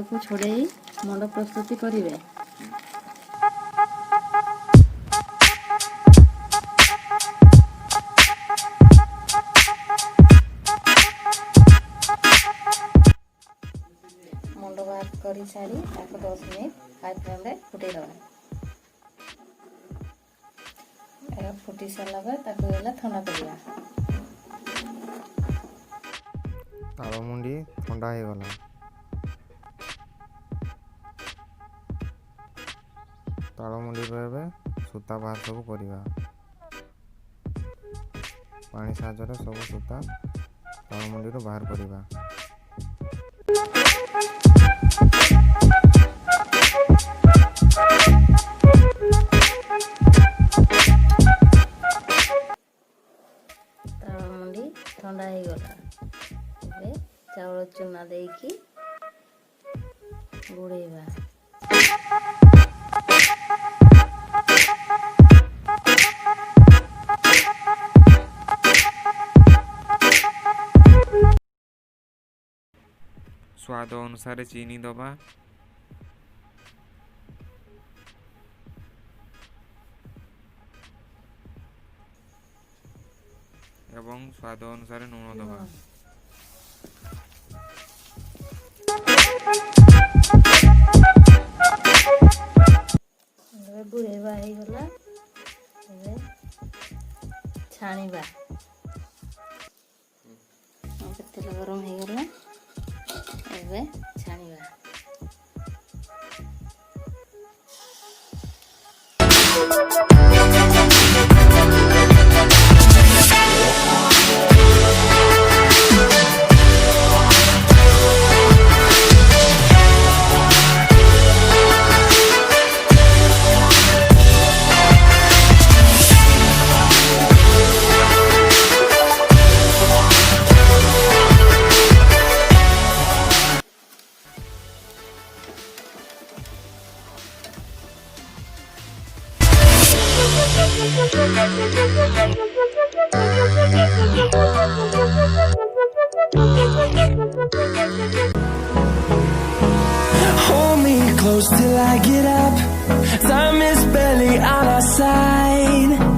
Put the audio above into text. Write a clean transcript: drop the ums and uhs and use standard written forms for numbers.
को छोड़े मंड प्रस्तुति करेंगे। मंड बाहर कर सारी 10 मिनट हाई फ्लेम रे फुटे दवा। फुटी सारा गला ठंडा करिया। ताल मुंडी ठंडा हो गला। ताल मुंडी सूता बाहर सब करवा। पानी साहाय्य सब सूता ताल मुंडी बाहर करवा। ताल मुंडी ठंडा हो गला। चाउल चूना देकी गुड़ेवा। स्वाद अनुसार चीनी दबा। एवं स्वाद अनुसार लूण दबा। गुड़ेवा हो गला। छाणीबा। तेल गरम हो गला। एबे छाणीबा। Hold me close till I get up. Time is barely on our side.